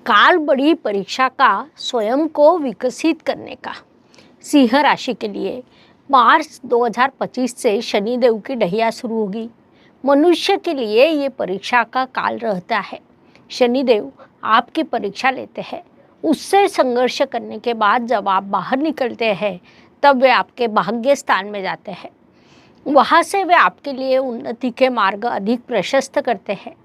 काल बड़ी परीक्षा का स्वयं को विकसित करने का। सिंह राशि के लिए मार्च 2025 से शनिदेव की ढैया शुरू होगी। मनुष्य के लिए ये परीक्षा का काल रहता है। शनिदेव आपकी परीक्षा लेते हैं। उससे संघर्ष करने के बाद जब आप बाहर निकलते हैं तब वे आपके भाग्य स्थान में जाते हैं। वहाँ से वे आपके लिए उन्नति के मार्ग अधिक प्रशस्त करते हैं।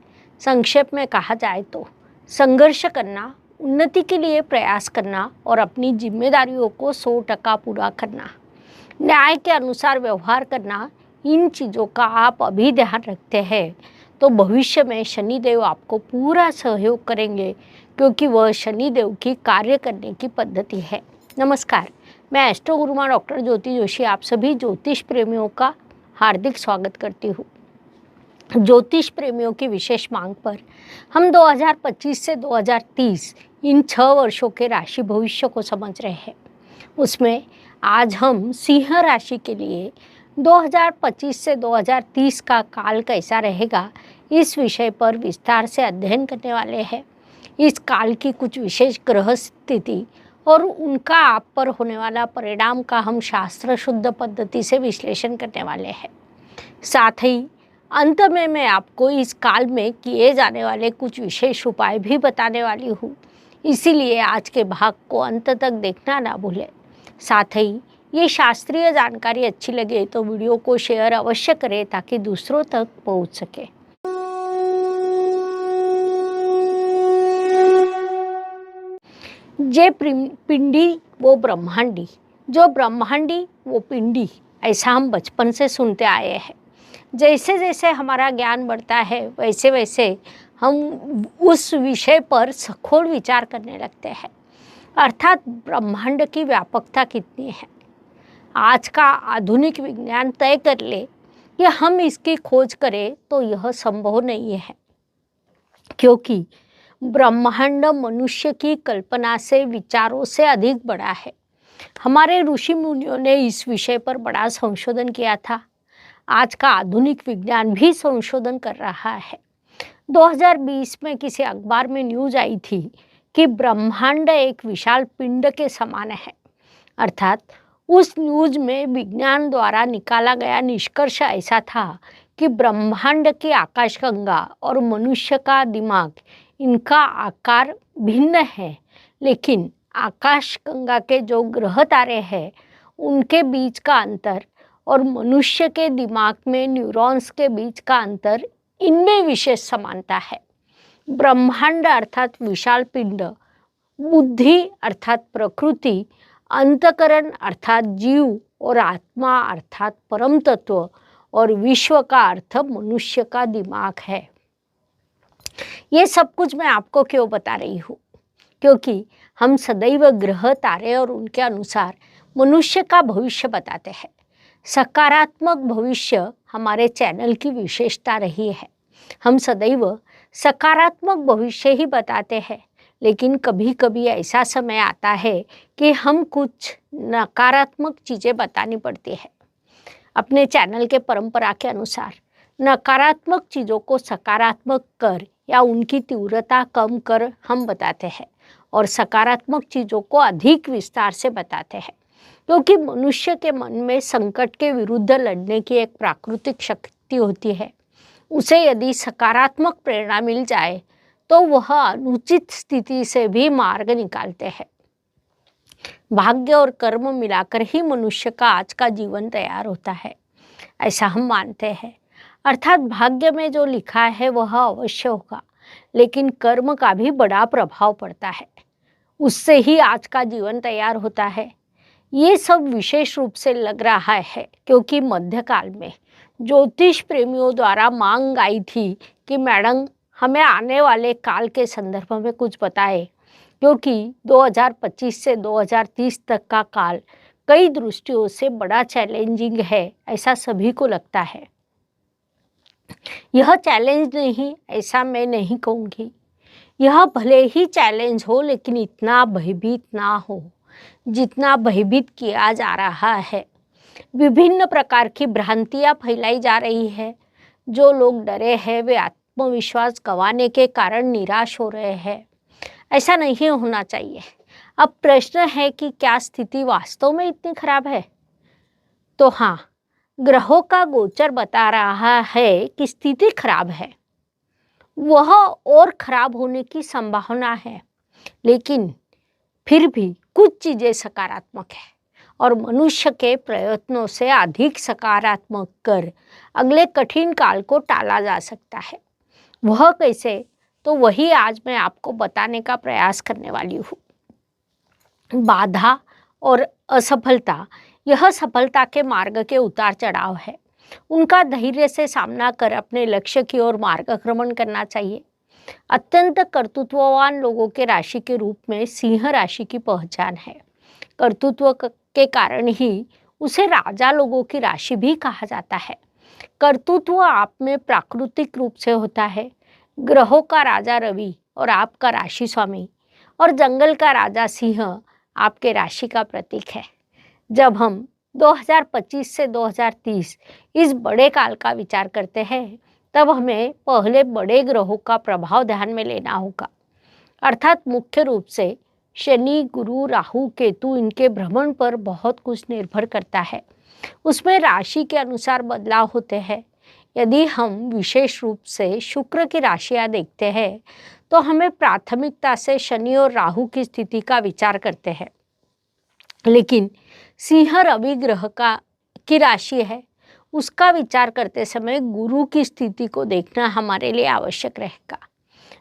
संक्षेप में कहा जाए तो संघर्ष करना, उन्नति के लिए प्रयास करना और अपनी जिम्मेदारियों को 100% पूरा करना, न्याय के अनुसार व्यवहार करना, इन चीज़ों का आप अभी ध्यान रखते हैं तो भविष्य में शनिदेव आपको पूरा सहयोग करेंगे, क्योंकि वह शनिदेव की कार्य करने की पद्धति है। नमस्कार, मैं एस्ट्रो गुरुमा डॉक्टर ज्योति जोशी आप सभी ज्योतिष प्रेमियों का हार्दिक स्वागत करती हूँ। ज्योतिष प्रेमियों की विशेष मांग पर हम 2025 से 2030 इन 6 वर्षों के राशि भविष्य को समझ रहे हैं। उसमें आज हम सिंह राशि के लिए 2025 से 2030 का काल कैसा रहेगा, इस विषय पर विस्तार से अध्ययन करने वाले हैं। इस काल की कुछ विशेष ग्रह स्थिति और उनका आप पर होने वाला परिणाम का हम शास्त्र शुद्ध पद्धति से विश्लेषण करने वाले हैं। साथ ही अंत में मैं आपको इस काल में किए जाने वाले कुछ विशेष उपाय भी बताने वाली हूँ, इसीलिए आज के भाग को अंत तक देखना ना भूलें। साथ ही ये शास्त्रीय जानकारी अच्छी लगे तो वीडियो को शेयर अवश्य करें ताकि दूसरों तक पहुँच सके। जे पिंडी वो ब्रह्मांडी, जो ब्रह्मांडी वो पिंडी, ऐसा हम बचपन से सुनते आए हैं। जैसे जैसे हमारा ज्ञान बढ़ता है वैसे वैसे हम उस विषय पर सखोल विचार करने लगते हैं, अर्थात ब्रह्मांड की व्यापकता कितनी है। आज का आधुनिक विज्ञान तय कर ले कि हम इसकी खोज करें तो यह संभव नहीं है, क्योंकि ब्रह्मांड मनुष्य की कल्पना से, विचारों से अधिक बड़ा है। हमारे ऋषि मुनियों ने इस विषय पर बड़ा संशोधन किया था। आज का आधुनिक विज्ञान भी संशोधन कर रहा है। 2020 में किसी अखबार में न्यूज आई थी कि ब्रह्मांड एक विशाल पिंड के समान है। अर्थात उस न्यूज में विज्ञान द्वारा निकाला गया निष्कर्ष ऐसा था कि ब्रह्मांड की आकाशगंगा और मनुष्य का दिमाग, इनका आकार भिन्न है, लेकिन आकाशगंगा के जो ग्रह तारे हैं उनके बीच का अंतर और मनुष्य के दिमाग में न्यूरॉन्स के बीच का अंतर, इनमें विशेष समानता है। ब्रह्मांड अर्थात विशाल पिंड, बुद्धि अर्थात प्रकृति, अंतकरण अर्थात जीव और आत्मा अर्थात परम तत्व और विश्व का अर्थ मनुष्य का दिमाग है। ये सब कुछ मैं आपको क्यों बता रही हूँ? क्योंकि हम सदैव ग्रह तारे और उनके अनुसार मनुष्य का भविष्य बताते हैं। सकारात्मक भविष्य हमारे चैनल की विशेषता रही है। हम सदैव सकारात्मक भविष्य ही बताते हैं, लेकिन कभी कभी ऐसा समय आता है कि हम कुछ नकारात्मक चीज़ें बतानी पड़ती है। अपने चैनल के परंपरा के अनुसार नकारात्मक चीज़ों को सकारात्मक कर या उनकी तीव्रता कम कर हम बताते हैं और सकारात्मक चीज़ों को अधिक विस्तार से बताते हैं, क्योंकि मनुष्य के मन में संकट के विरुद्ध लड़ने की एक प्राकृतिक शक्ति होती है। उसे यदि सकारात्मक प्रेरणा मिल जाए तो वह अनुचित स्थिति से भी मार्ग निकालते हैं। भाग्य और कर्म मिलाकर ही मनुष्य का आज का जीवन तैयार होता है, ऐसा हम मानते हैं। अर्थात भाग्य में जो लिखा है वह अवश्य होगा, लेकिन कर्म का भी बड़ा प्रभाव पड़ता है, उससे ही आज का जीवन तैयार होता है। ये सब विशेष रूप से लग रहा है क्योंकि मध्यकाल में ज्योतिष प्रेमियों द्वारा मांग आई थी कि मैडम हमें आने वाले काल के संदर्भ में कुछ बताएं, क्योंकि 2025 से 2030 तक का काल कई दृष्टियों से बड़ा चैलेंजिंग है, ऐसा सभी को लगता है। यह चैलेंज नहीं, ऐसा मैं नहीं कहूँगी। यह भले ही चैलेंज हो, लेकिन इतना भयभीत ना हो जितना भयभीत किया जा रहा है। विभिन्न प्रकार की भ्रांतियाँ फैलाई जा रही है। जो लोग डरे हैं वे आत्मविश्वास गंवाने के कारण निराश हो रहे हैं। ऐसा नहीं होना चाहिए। अब प्रश्न है कि क्या स्थिति वास्तव में इतनी खराब है? तो हाँ, ग्रहों का गोचर बता रहा है कि स्थिति खराब है। वह और खराब होने की संभावना है, लेकिन फिर भी कुछ चीज़ें सकारात्मक है और मनुष्य के प्रयत्नों से अधिक सकारात्मक कर अगले कठिन काल को टाला जा सकता है। वह कैसे? तो वही आज मैं आपको बताने का प्रयास करने वाली हूँ। बाधा और असफलता यह सफलता के मार्ग के उतार चढ़ाव है। उनका धैर्य से सामना कर अपने लक्ष्य की ओर मार्गक्रमण करना चाहिए। अत्यंत कर्तृत्ववान लोगों के राशि के रूप में सिंह राशि की पहचान है। कर्तृत्व के कारण ही उसे राजा लोगों की राशि भी कहा जाता है। कर्तृत्व आप में प्राकृतिक रूप से होता है। ग्रहों का राजा रवि और आपका राशि स्वामी और जंगल का राजा सिंह आपके राशि का प्रतीक है। जब हम 2025 से 2030 इस बड़े काल का विचार करते हैं, तब हमें पहले बड़े ग्रहों का प्रभाव ध्यान में लेना होगा। अर्थात मुख्य रूप से शनि, गुरु, राहु, केतु, इनके भ्रमण पर बहुत कुछ निर्भर करता है। उसमें राशि के अनुसार बदलाव होते हैं। यदि हम विशेष रूप से शुक्र की राशियाँ देखते हैं, तो हमें प्राथमिकता से शनि और राहु की स्थिति का विचार करते हैं। लेकिन सिंह रवि ग्रह की राशि है, उसका विचार करते समय गुरु की स्थिति को देखना हमारे लिए आवश्यक रहेगा।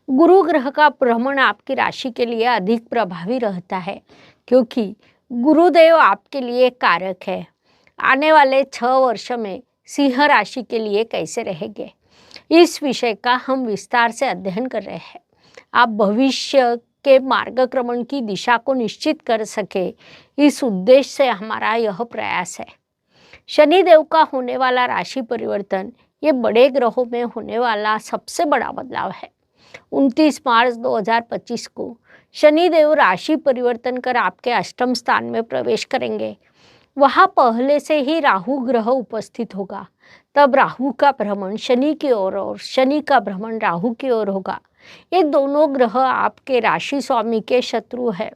गुरु ग्रह का भ्रमण आपकी राशि के लिए अधिक प्रभावी रहता है, क्योंकि गुरुदेव आपके लिए कारक है। आने वाले 6 वर्ष में सिंह राशि के लिए कैसे रहेंगे, इस विषय का हम विस्तार से अध्ययन कर रहे हैं। आप भविष्य के मार्गक्रमण की दिशा को निश्चित कर सके, इस उद्देश्य से हमारा यह प्रयास है। शनिदेव का होने वाला राशि परिवर्तन ये बड़े ग्रहों में होने वाला सबसे बड़ा बदलाव है। 29 मार्च 2025 को शनिदेव राशि परिवर्तन कर आपके अष्टम स्थान में प्रवेश करेंगे। वहाँ पहले से ही राहु ग्रह उपस्थित होगा। तब राहु का भ्रमण शनि की ओर और शनि का भ्रमण राहु की ओर होगा। ये दोनों ग्रह आपके राशि स्वामी के शत्रु है।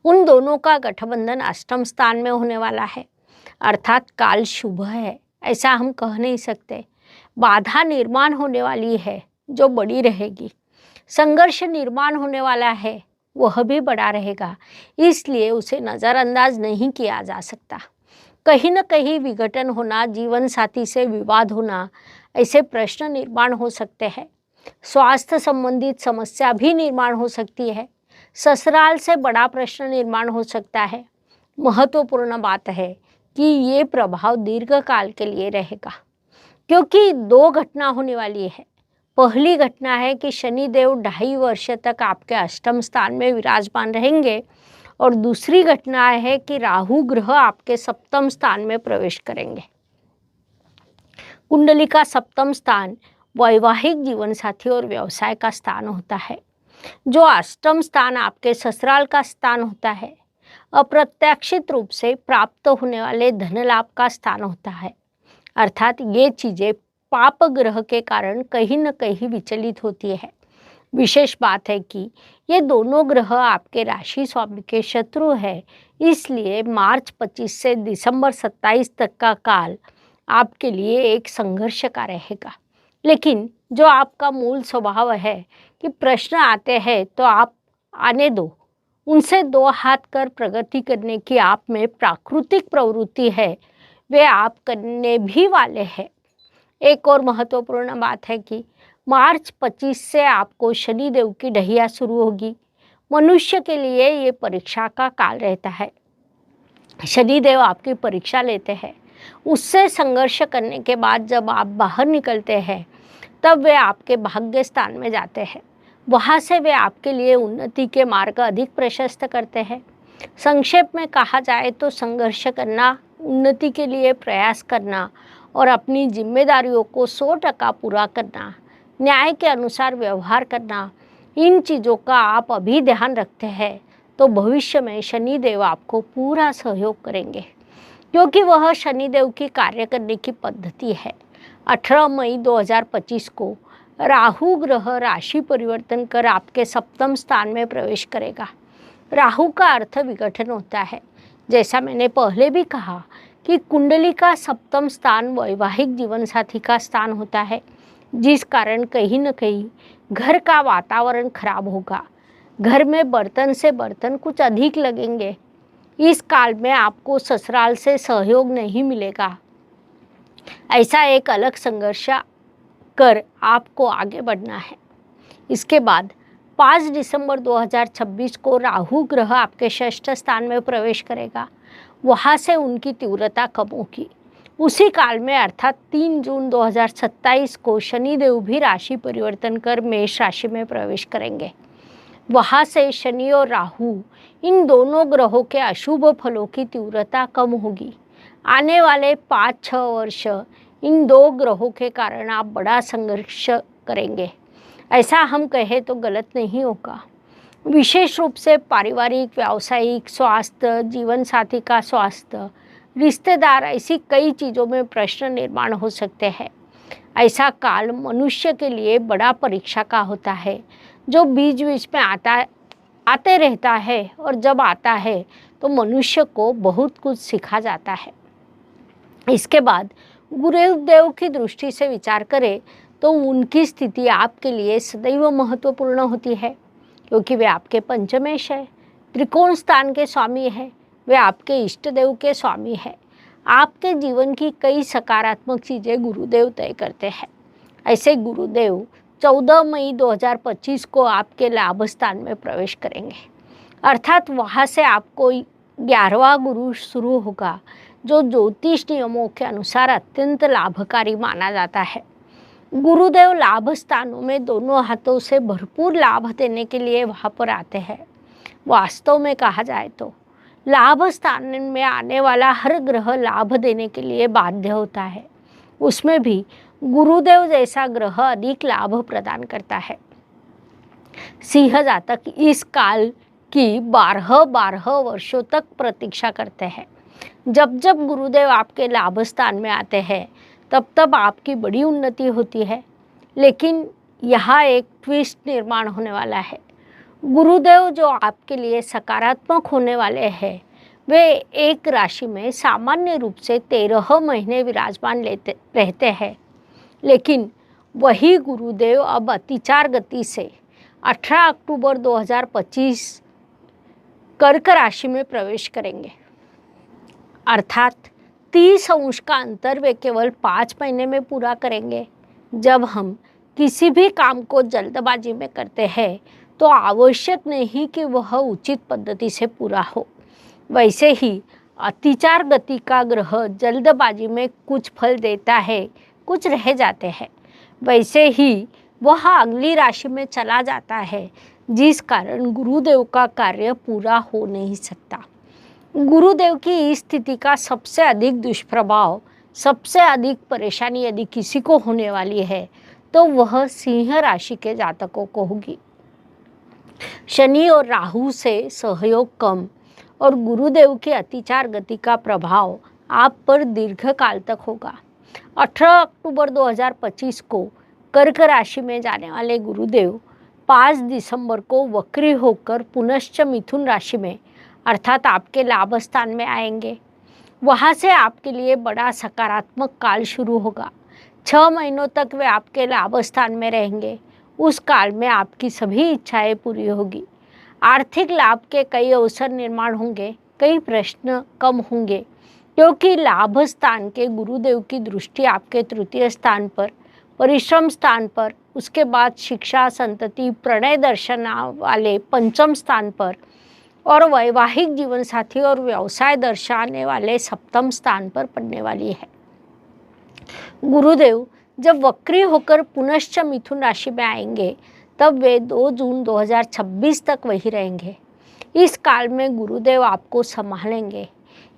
उन दोनों का गठबंधन अष्टम स्थान में होने वाला है, अर्थात काल शुभ है ऐसा हम कह नहीं सकते। बाधा निर्माण होने वाली है जो बड़ी रहेगी। संघर्ष निर्माण होने वाला है, वह भी बड़ा रहेगा, इसलिए उसे नज़रअंदाज नहीं किया जा सकता। कहीं न कहीं विघटन होना, जीवन साथी से विवाद होना, ऐसे प्रश्न निर्माण हो सकते हैं। स्वास्थ्य संबंधित समस्या भी निर्माण हो सकती है। ससुराल से बड़ा प्रश्न निर्माण हो सकता है। महत्वपूर्ण बात है कि ये प्रभाव दीर्घकाल के लिए रहेगा, क्योंकि 2 घटना होने वाली है। पहली घटना है कि शनिदेव 2.5 वर्ष तक आपके अष्टम स्थान में विराजमान रहेंगे और दूसरी घटना है कि राहु ग्रह आपके सप्तम स्थान में प्रवेश करेंगे। कुंडली का सप्तम स्थान वैवाहिक जीवन साथी और व्यवसाय का स्थान होता है, जो अष्टम स्थान आपके ससुराल का स्थान होता है। अप्रत्याशित रूप से प्राप्त होने वाले धन लाभ का स्थान होता है, अर्थात ये चीज़ें पाप ग्रह के कारण कहीं न कहीं विचलित होती है। विशेष बात है कि ये दोनों ग्रह आपके राशि स्वामी के शत्रु है, इसलिए मार्च 25 से दिसंबर 27 तक का काल आपके लिए एक संघर्ष का रहेगा। लेकिन जो आपका मूल स्वभाव है कि प्रश्न आते हैं तो आप आने दो, उनसे 2 हाथ कर प्रगति करने की आप में प्राकृतिक प्रवृत्ति है, वे आप करने भी वाले हैं। एक और महत्वपूर्ण बात है कि मार्च 25 से आपको शनिदेव की ढैया शुरू होगी। मनुष्य के लिए ये परीक्षा का काल रहता है। शनिदेव आपकी परीक्षा लेते हैं। उससे संघर्ष करने के बाद जब आप बाहर निकलते हैं, तब वे आपके भाग्य स्थान में जाते हैं। वहाँ से वे आपके लिए उन्नति के मार्ग अधिक प्रशस्त करते हैं। संक्षेप में कहा जाए तो संघर्ष करना, उन्नति के लिए प्रयास करना और अपनी जिम्मेदारियों को 100% पूरा करना, न्याय के अनुसार व्यवहार करना, इन चीज़ों का आप अभी ध्यान रखते हैं तो भविष्य में शनिदेव आपको पूरा सहयोग करेंगे, क्योंकि वह शनिदेव की कार्य करने की पद्धति है। 18 मई 2025 को राहु ग्रह राशि परिवर्तन कर आपके सप्तम स्थान में प्रवेश करेगा। राहु का अर्थ विघटन होता है। जैसा मैंने पहले भी कहा कि कुंडली का सप्तम स्थान वैवाहिक जीवन साथी का स्थान होता है, जिस कारण कहीं न कहीं घर का वातावरण खराब होगा। घर में बर्तन से बर्तन कुछ अधिक लगेंगे। इस काल में आपको ससुराल से सहयोग नहीं मिलेगा। ऐसा एक अलग संघर्ष कर आपको आगे बढ़ना है। इसके बाद 5 दिसंबर 2026 को राहु ग्रह आपके षष्ठ स्थान में प्रवेश करेगा। वहाँ से उनकी तीव्रता कम होगी। उसी काल में अर्थात 3 जून 2027 को शनिदेव भी राशि परिवर्तन कर मेष राशि में प्रवेश करेंगे। वहाँ से शनि और राहु इन दोनों ग्रहों के अशुभ फलों की तीव्रता कम होगी। आने वाले 5-6 वर्ष इन दो ग्रहों के कारण आप बड़ा संघर्ष करेंगे। ऐसा हम कहें तो गलत नहीं होगा। विशेष रूप से पारिवारिक, व्यावसायिक, स्वास्थ्य, जीवन साथी का स्वास्थ्य, रिश्तेदार, ऐसी कई चीज़ों में प्रश्न निर्माण हो सकते हैं। ऐसा काल मनुष्य के लिए बड़ा परीक्षा का होता है, जो बीच बीच में आते रहता है, और जब आता है तो मनुष्य को बहुत कुछ सिखा जाता है। इसके बाद गुरुदेव की दृष्टि से विचार करें तो उनकी स्थिति आपके लिए सदैव महत्वपूर्ण होती है, क्योंकि वे आपके पंचमेश है, त्रिकोण स्थान के स्वामी है, वे आपके इष्ट देव के स्वामी है। आपके जीवन की कई सकारात्मक चीज़ें गुरुदेव तय करते हैं। ऐसे गुरुदेव 14 मई 2025 को आपके लाभ स्थान में प्रवेश करेंगे, अर्थात वहाँ से आपको 11वां गुरु शुरू होगा, जो ज्योतिष नियमों के अनुसार अत्यंत लाभकारी माना जाता है। गुरुदेव लाभ स्थानों में दोनों हाथों से भरपूर लाभ देने के लिए वहाँ पर आते हैं। वास्तव में कहा जाए तो लाभ स्थान में आने वाला हर ग्रह लाभ देने के लिए बाध्य होता है। उसमें भी गुरुदेव जैसा ग्रह अधिक लाभ प्रदान करता है। सिंह जातक इस काल की 12 वर्षों तक प्रतीक्षा करते हैं। जब जब गुरुदेव आपके लाभ स्थान में आते हैं तब तब आपकी बड़ी उन्नति होती है। लेकिन यहाँ एक ट्विस्ट निर्माण होने वाला है। गुरुदेव जो आपके लिए सकारात्मक होने वाले हैं, वे एक राशि में सामान्य रूप से 13 महीने विराजमान रहते हैं। लेकिन वही गुरुदेव अब अतिचार गति से 18 अक्टूबर 2025 कर्क राशि में प्रवेश करेंगे, अर्थात 30 अंश का अंतर वे केवल 5 महीने में पूरा करेंगे। जब हम किसी भी काम को जल्दबाजी में करते हैं तो आवश्यक नहीं कि वह उचित पद्धति से पूरा हो। वैसे ही अतिचार गति का ग्रह जल्दबाजी में कुछ फल देता है, कुछ रह जाते हैं। वैसे ही वह अगली राशि में चला जाता है, जिस कारण गुरुदेव का कार्य पूरा हो नहीं सकता। गुरुदेव की इस स्थिति का सबसे अधिक दुष्प्रभाव, सबसे अधिक परेशानी यदि किसी को होने वाली है तो वह सिंह राशि के जातकों को होगी। शनि और राहु से सहयोग कम और गुरुदेव की अतिचार गति का प्रभाव आप पर दीर्घकाल तक होगा। 18 अक्टूबर 2025 को कर्क राशि में जाने वाले गुरुदेव 5 दिसंबर को वक्री होकर पुनश्च मिथुन राशि में अर्थात आपके लाभ स्थान में आएंगे। वहाँ से आपके लिए बड़ा सकारात्मक काल शुरू होगा। 6 महीनों तक वे आपके लाभ स्थान में रहेंगे। उस काल में आपकी सभी इच्छाएं पूरी होगी। आर्थिक लाभ के कई अवसर निर्माण होंगे, कई प्रश्न कम होंगे, क्योंकि लाभ स्थान के गुरुदेव की दृष्टि आपके तृतीय स्थान पर, परिश्रम स्थान पर, उसके बाद शिक्षा, संतति, प्रणय दर्शन वाले पंचम स्थान पर और वैवाहिक जीवन साथी और व्यवसाय दर्शाने वाले सप्तम स्थान पर पड़ने वाली है। गुरुदेव जब वक्री होकर पुनश्च मिथुन राशि में आएंगे तब वे 2 जून 2026 तक वही रहेंगे। इस काल में गुरुदेव आपको संभालेंगे।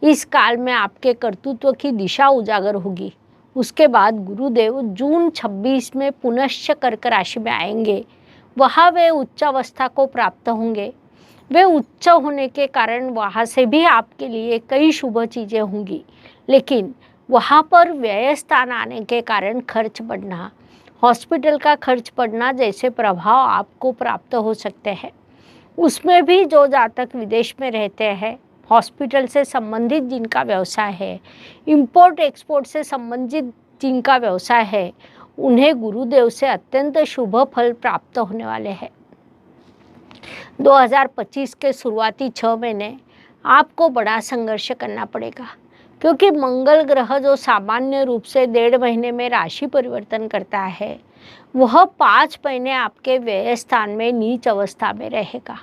इस काल में आपके कर्तृत्व की दिशा उजागर होगी। उसके बाद गुरुदेव जून 26 में पुनश्च कर्क राशि में आएंगे। वहाँ वे उच्च अवस्था को प्राप्त होंगे। वे उच्च होने के कारण वहाँ से भी आपके लिए कई शुभ चीज़ें होंगी, लेकिन वहाँ पर व्यय स्थान आने के कारण खर्च बढ़ना हॉस्पिटल का खर्च पड़ना जैसे प्रभाव आपको प्राप्त हो सकते हैं। उसमें भी जो जातक विदेश में रहते हैं, हॉस्पिटल से संबंधित जिनका व्यवसाय है, इंपोर्ट एक्सपोर्ट से संबंधित जिनका व्यवसाय है, उन्हें गुरुदेव से अत्यंत शुभ फल प्राप्त होने वाले हैं। 2025 के शुरुआती 6 महीने आपको बड़ा संघर्ष करना पड़ेगा, क्योंकि मंगल ग्रह जो सामान्य रूप से 1.5 महीने में राशि परिवर्तन करता है, वह 5 महीने आपके व्यय स्थान में नीच अवस्था में रहेगा,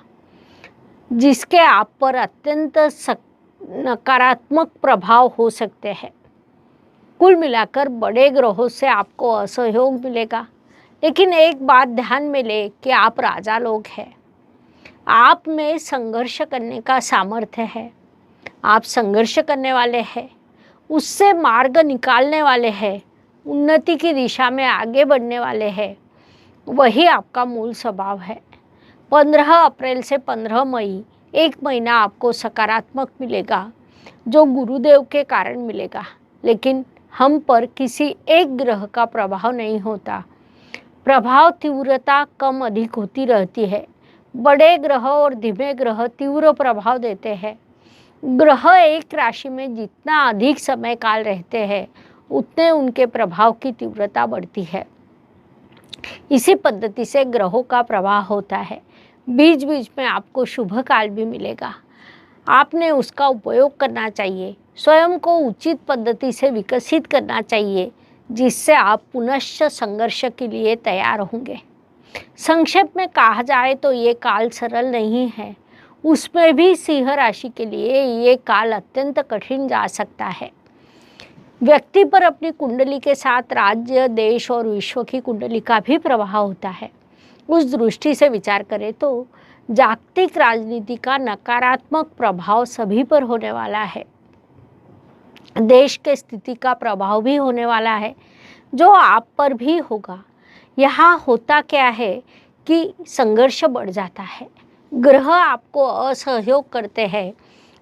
जिसके आप पर अत्यंत नकारात्मक प्रभाव हो सकते हैं। कुल मिलाकर बड़े ग्रहों से आपको असहयोग मिलेगा, लेकिन एक बात ध्यान में ले कि आप राजा लोग हैं। आप में संघर्ष करने का सामर्थ्य है, आप संघर्ष करने वाले हैं, उससे मार्ग निकालने वाले हैं, उन्नति की दिशा में आगे बढ़ने वाले हैं। वही आपका मूल स्वभाव है। 15 अप्रैल से 15 मई 1 महीना आपको सकारात्मक मिलेगा, जो गुरुदेव के कारण मिलेगा, लेकिन हम पर किसी एक ग्रह का प्रभाव नहीं होता। प्रभाव तीव्रता कम अधिक होती रहती है। बड़े ग्रह और धीमे ग्रह तीव्र प्रभाव देते हैं। ग्रह एक राशि में जितना अधिक समय काल रहते हैं, उतने उनके प्रभाव की तीव्रता बढ़ती है। इसी पद्धति से ग्रहों का प्रभाव होता है। बीच बीच में आपको शुभ काल भी मिलेगा, आपने उसका उपयोग करना चाहिए। स्वयं को उचित पद्धति से विकसित करना चाहिए, जिससे आप पुनश्च संघर्ष के लिए तैयार होंगे। संक्षेप में कहा जाए तो ये काल सरल नहीं है, उसमें भी सिंह राशि के लिए ये काल अत्यंत कठिन जा सकता है। व्यक्ति पर अपनी कुंडली के साथ राज्य, देश और विश्व की कुंडली का भी प्रभाव होता है। उस दृष्टि से विचार करें तो जागतिक राजनीति का नकारात्मक प्रभाव सभी पर होने वाला है। देश के स्थिति का प्रभाव भी होने वाला है, जो आप पर भी होगा। यहाँ होता क्या है कि संघर्ष बढ़ जाता है, ग्रह आपको असहयोग करते हैं।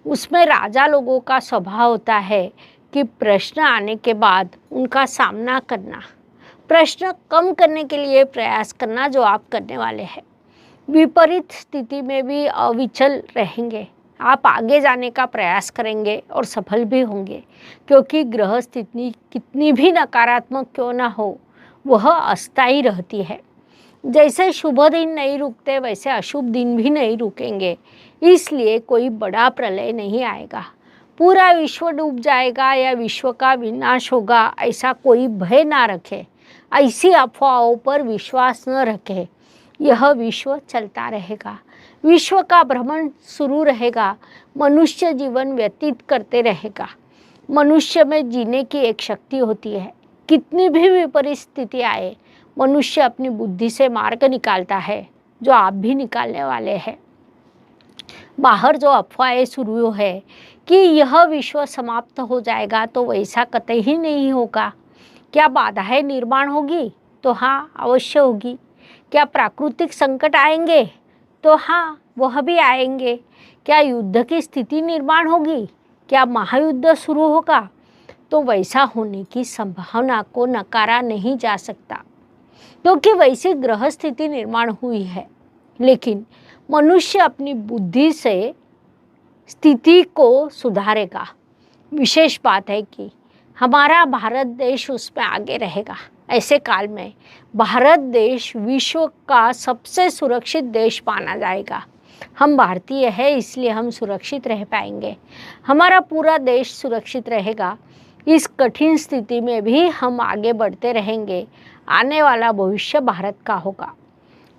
उसमें राजा लोगों का स्वभाव होता है कि प्रश्न आने के बाद उनका सामना करना, प्रश्न कम करने के लिए प्रयास करना, जो आप करने वाले हैं। विपरीत स्थिति में भी अविचल रहेंगे, आप आगे जाने का प्रयास करेंगे और सफल भी होंगे, क्योंकि ग्रह स्थिति कितनी भी नकारात्मक क्यों ना हो, वह अस्थायी रहती है। जैसे शुभ दिन नहीं रुकते, वैसे अशुभ दिन भी नहीं रुकेंगे। इसलिए कोई बड़ा प्रलय नहीं आएगा, पूरा विश्व डूब जाएगा या विश्व का विनाश होगा, ऐसा कोई भय ना रखे, ऐसी अफवाहों पर विश्वास न रखे। यह विश्व चलता रहेगा, विश्व का भ्रमण शुरू रहेगा, मनुष्य जीवन व्यतीत करते रहेगा। मनुष्य में जीने की एक शक्ति होती है। कितनी भी विपरीत स्थिति आए, मनुष्य अपनी बुद्धि से मार्ग निकालता है, जो आप भी निकालने वाले हैं। बाहर जो अफवाहें शुरू है कि यह विश्व समाप्त हो जाएगा, तो वैसा कतई ही नहीं होगा। क्या बाधाएं निर्माण होगी? तो हाँ, अवश्य होगी। क्या प्राकृतिक संकट आएंगे? तो हाँ, वह भी आएंगे। क्या युद्ध की स्थिति निर्माण होगी? क्या महायुद्ध शुरू होगा? तो वैसा होने की संभावना को नकारा नहीं जा सकता, क्योंकि वैसी ग्रह स्थिति निर्माण हुई है। लेकिन मनुष्य अपनी बुद्धि से स्थिति को सुधारेगा। विशेष बात है कि हमारा भारत देश उसमें आगे रहेगा। ऐसे काल में भारत देश विश्व का सबसे सुरक्षित देश माना जाएगा। हम भारतीय हैं, इसलिए हम सुरक्षित रह पाएंगे। हमारा पूरा देश सुरक्षित रहेगा। इस कठिन स्थिति में भी हम आगे बढ़ते रहेंगे। आने वाला भविष्य भारत का होगा।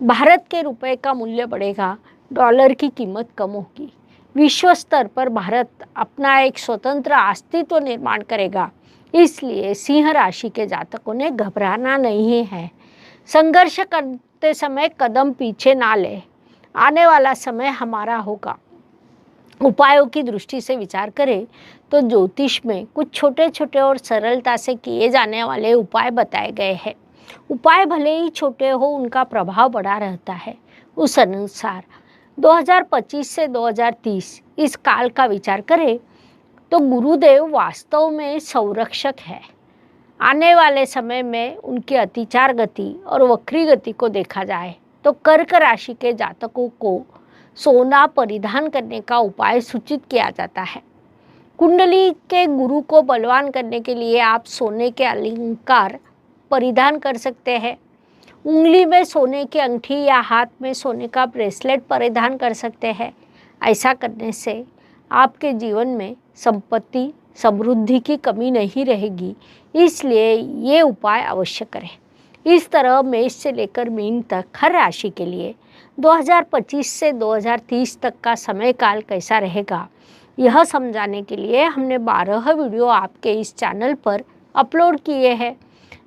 भारत के रुपए का मूल्य बढ़ेगा, डॉलर की कीमत कम होगी। विश्व स्तर पर भारत अपना एक स्वतंत्र अस्तित्व निर्माण करेगा। इसलिए सिंह राशि के जातकों ने घबराना नहीं है। संघर्ष करते समय कदम पीछे ना ले, आने वाला समय हमारा होगा। उपायों की दृष्टि से विचार करें तो ज्योतिष में कुछ छोटे छोटे और सरलता से किए जाने वाले उपाय बताए गए हैं। उपाय भले ही छोटे हो, उनका प्रभाव बड़ा रहता है। उस अनुसार 2025 से 2030 इस काल का विचार करें तो गुरुदेव वास्तव में संरक्षक है। आने वाले समय में उनकी अतिचार गति और वक्री गति को देखा जाए तो कर्क राशि के जातकों को सोना परिधान करने का उपाय सूचित किया जाता है। कुंडली के गुरु को बलवान करने के लिए आप सोने के अलंकार परिधान कर सकते हैं। उंगली में सोने की अंगूठी या हाथ में सोने का ब्रेसलेट परिधान कर सकते हैं। ऐसा करने से आपके जीवन में संपत्ति समृद्धि की कमी नहीं रहेगी, इसलिए ये उपाय अवश्य करें। इस तरह मेष से लेकर मीन तक हर राशि के लिए 2025 से 2030 तक का समय काल कैसा रहेगा, यह समझाने के लिए हमने 12 वीडियो आपके इस चैनल पर अपलोड किए हैं।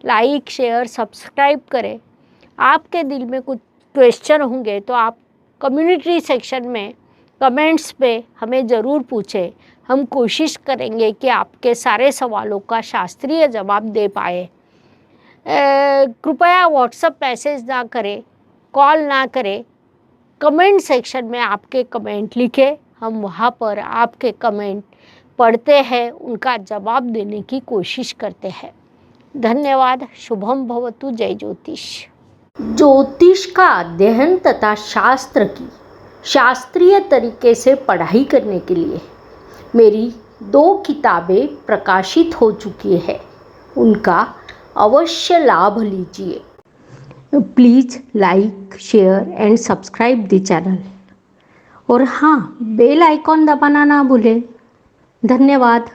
लाइक, शेयर, सब्सक्राइब करें। आपके दिल में कुछ क्वेश्चन होंगे तो आप कम्युनिटी सेक्शन में कमेंट्स पे हमें ज़रूर पूछें। हम कोशिश करेंगे कि आपके सारे सवालों का शास्त्रीय जवाब दे पाए। कृपया व्हाट्सएप मैसेज ना करें, कॉल ना करें, कमेंट सेक्शन में आपके कमेंट लिखें। हम वहाँ पर आपके कमेंट पढ़ते हैं, उनका जवाब देने की कोशिश करते हैं। धन्यवाद। शुभम भवतु। जय ज्योतिष। ज्योतिष का अध्ययन तथा शास्त्र की शास्त्रीय तरीके से पढ़ाई करने के लिए मेरी 2 किताबें प्रकाशित हो चुकी है, उनका अवश्य लाभ लीजिए। Please like, share and subscribe the channel. और हाँ, बेल आइकॉन दबाना ना भूलें। धन्यवाद।